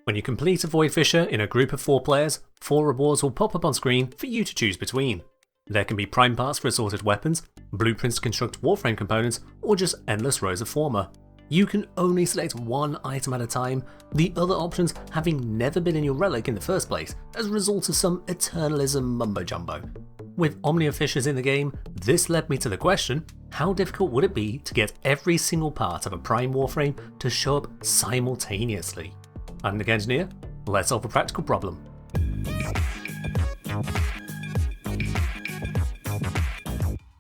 When you complete a Void Fissure in a group of 4 players, 4 rewards will pop up on screen for you to choose between. There can be prime parts for assorted weapons, blueprints to construct Warframe components, or just endless rows of Forma. You can only select one item at a time, the other options having never been in your relic in the first place as a result of some Eternalism mumbo jumbo. With Omnia Fissures in the game, this led me to the question, how difficult would it be to get every single part of a prime Warframe to show up simultaneously? I'm Nick Engineer, let's solve a practical problem.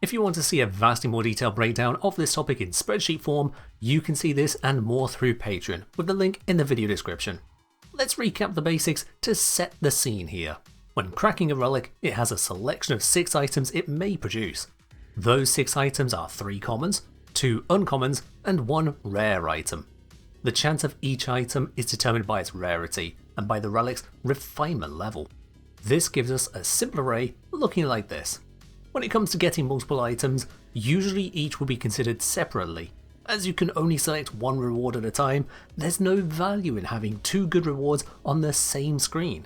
If you want to see a vastly more detailed breakdown of this topic in spreadsheet form, you can see this and more through Patreon, with the link in the video description. Let's recap the basics to set the scene here. When cracking a relic, it has a selection of 6 items it may produce. Those 6 items are 3 commons, 2 uncommons, and 1 rare item. The chance of each item is determined by its rarity and by the relic's refinement level. This gives us a simple array looking like this. When it comes to getting multiple items, usually each will be considered separately. As you can only select 1 reward at a time, there's no value in having 2 good rewards on the same screen.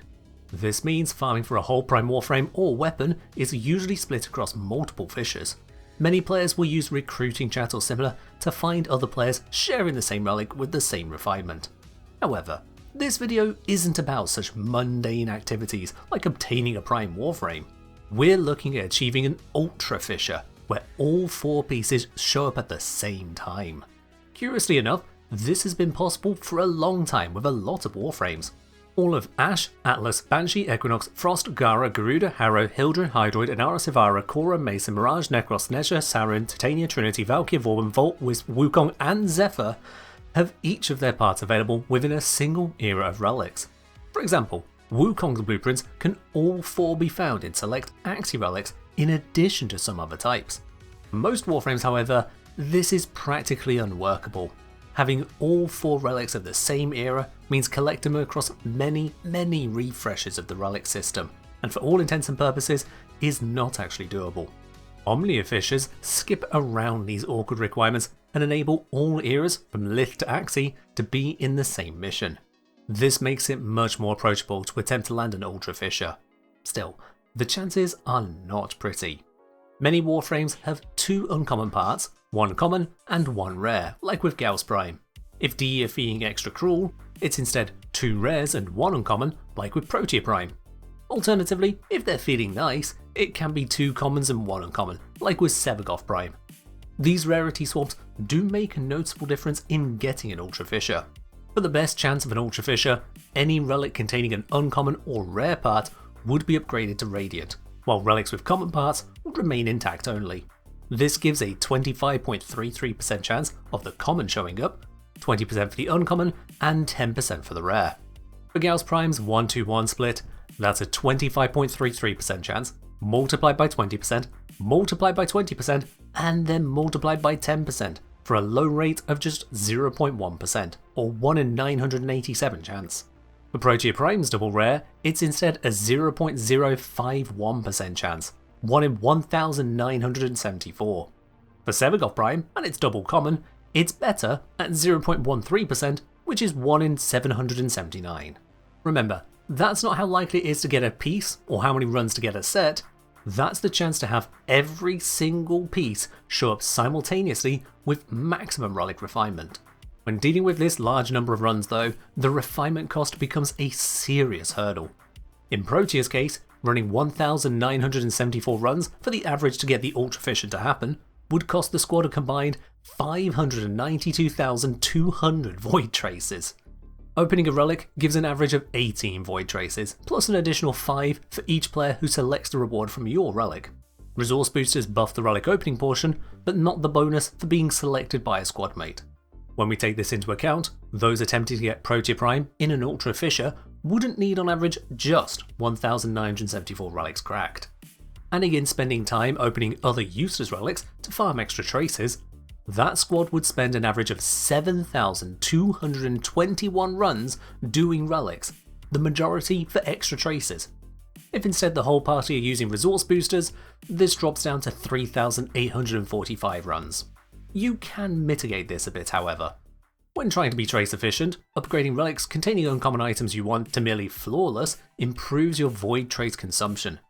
This means farming for a whole prime Warframe or weapon is usually split across multiple fissures. Many players will use recruiting chat or similar to find other players sharing the same relic with the same refinement. However, this video isn't about such mundane activities like obtaining a prime Warframe. We're looking at achieving an Ultra Fissure, where all 4 pieces show up at the same time. Curiously enough, this has been possible for a long time with a lot of Warframes. All of Ash, Atlas, Banshee, Equinox, Frost, Gara, Garuda, Harrow, Hildred, Hydroid, Inara, Sivara, Korra, Mason, Mirage, Necros, Nesha, Sarin, Titania, Trinity, Valkyrie, Vauban, Volt, Wisp, Wukong, and Zephyr have each of their parts available within a single era of relics. For example, Wukong's blueprints can all 4 be found in select Axii relics in addition to some other types. For most Warframes, however, this is practically unworkable. Having all 4 relics of the same era means collecting them across many refreshes of the relic system, and for all intents and purposes is not actually doable. Omnia Fissures skip around these awkward requirements and enable all eras from Lith to Axii to be in the same mission. This makes it much more approachable to attempt to land an Ultra Fissure. Still, the chances are not pretty. Many Warframes have 2 uncommon parts, 1 common and 1 rare, like with Gauss Prime. If DE are feeling extra cruel, it's instead 2 rares and 1 uncommon, like with Protea Prime. Alternatively, if they're feeling nice, it can be 2 commons and 1 uncommon, like with Sevagoth Prime. These rarity swaps do make a noticeable difference in getting an Ultra Fissure. For the best chance of an Ultra Fissure, any relic containing an uncommon or rare part would be upgraded to Radiant, while relics with common parts would remain intact only. This gives a 25.33% chance of the common showing up, 20% for the uncommon, and 10% for the rare. For Gauss Prime's 1-2-1 split, that's a 25.33% chance, multiplied by 20%, multiplied by 20%, and then multiplied by 10%, for a low rate of just 0.1%, or 1 in 987 chance. For Protea Prime's double rare, it's instead a 0.051% chance, 1 in 1974. For Sevagoth Prime and its double common, it's better at 0.13%, which is 1 in 779. Remember, that's not how likely it is to get a piece or how many runs to get a set, that's the chance to have every single piece show up simultaneously with maximum relic refinement. When dealing with this large number of runs though, the refinement cost becomes a serious hurdle. In Protea's case, running 1974 runs for the average to get the Ultra Fissure to happen would cost the squad a combined 592,200 Void Traces. Opening a relic gives an average of 18 Void Traces, plus an additional 5 for each player who selects the reward from your relic. Resource boosters buff the relic opening portion, but not the bonus for being selected by a squad mate. When we take this into account, those attempting to get Protea Prime in an Ultra Fissure wouldn't need on average just 1974 relics cracked. Adding in spending time opening other useless relics to farm extra traces, that squad would spend an average of 7,221 runs doing relics, the majority for extra traces. If instead the whole party are using resource boosters, this drops down to 3,845 runs. You can mitigate this a bit however. When trying to be trace efficient, upgrading relics containing uncommon items you want to merely flawless improves your void trace consumption.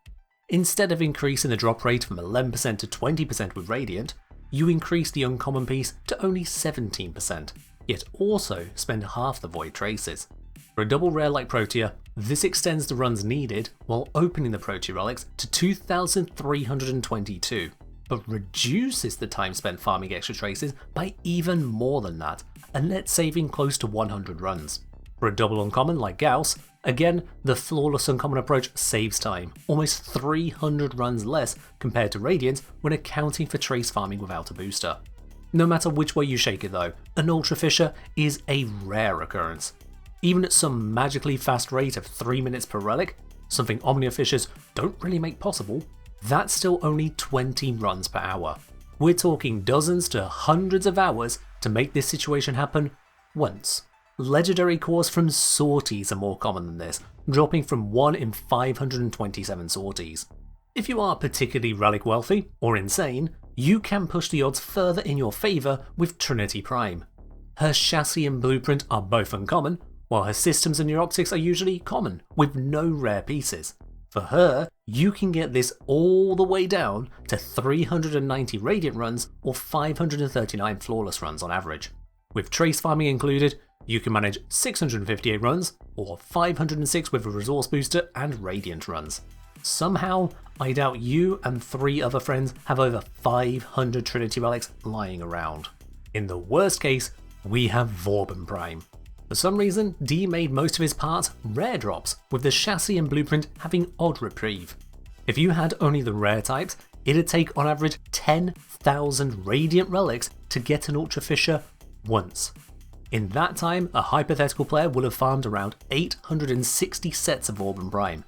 Instead of increasing the drop rate from 11% to 20% with Radiant, you increase the uncommon piece to only 17%, yet also spend half the void traces. For a double rare like Protea, this extends the runs needed while opening the Protea relics to 2,322, but reduces the time spent farming extra traces by even more than that, a net saving close to 100 runs. For a double uncommon like Gauss, again, the flawless uncommon approach saves time, almost 300 runs less compared to Radiant when accounting for trace farming without a booster. No matter which way you shake it though, an Ultra Fissure is a rare occurrence. Even at some magically fast rate of 3 minutes per relic, something Omnia Fissures don't really make possible, that's still only 20 runs per hour. We're talking dozens to hundreds of hours to make this situation happen once. Legendary cores from sorties are more common than this, dropping from 1 in 527 sorties. If you are particularly relic wealthy or insane, you can push the odds further in your favour with Trinity Prime. Her chassis and blueprint are both uncommon, while her systems and neuroptics are usually common, with no rare pieces. For her, you can get this all the way down to 390 Radiant runs or 539 Flawless runs on average. With trace farming included, you can manage 658 runs or 506 with a resource booster and Radiant runs. Somehow, I doubt you and 3 other friends have over 500 Trinity relics lying around. In the worst case, we have Vauban Prime. For some reason, D made most of his parts rare drops, with the chassis and blueprint having odd reprieve. If you had only the rare types, it'd take on average 10,000 Radiant relics to get an Ultra Fissure once. In that time, a hypothetical player would have farmed around 860 sets of Vauban Prime.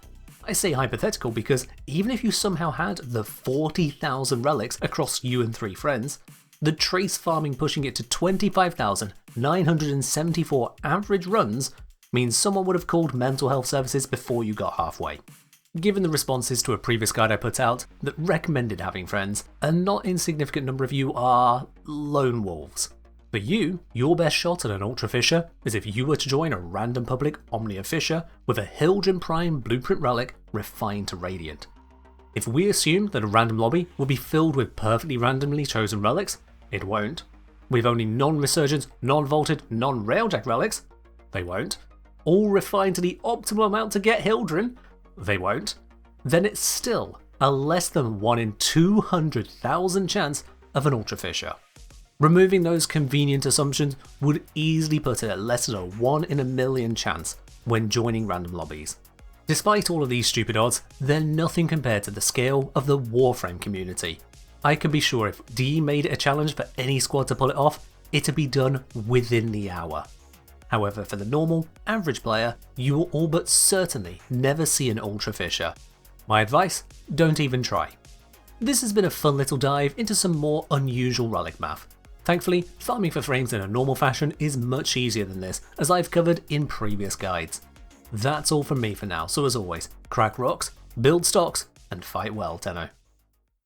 I say hypothetical because even if you somehow had the 40,000 relics across you and 3 friends, the trace farming pushing it to 25,974 average runs means someone would have called mental health services before you got halfway. Given the responses to a previous guide I put out that recommended having friends, a not insignificant number of you are lone wolves. For you, your best shot at an Ultra Fissure is if you were to join a random public Omnia Fissure with a Hildren Prime blueprint relic refined to Radiant. If we assume that a random lobby will be filled with perfectly randomly chosen relics, it won't. With only non-resurgent, non-vaulted, non-railjack relics, they won't. All refined to the optimal amount to get Hildren, they won't. Then it's still a less than 1 in 200,000 chance of an Ultra Fissure. Removing those convenient assumptions would easily put it at less than a 1 in a million chance when joining random lobbies. Despite all of these stupid odds, they're nothing compared to the scale of the Warframe community. I can be sure if D made it a challenge for any squad to pull it off, it'd be done within the hour. However, for the normal, average player, you will all but certainly never see an Ultra Fissure. My advice? Don't even try. This has been a fun little dive into some more unusual relic math. Thankfully, farming for frames in a normal fashion is much easier than this, as I've covered in previous guides. That's all from me for now, so as always, crack rocks, build stocks, and fight well, Tenno.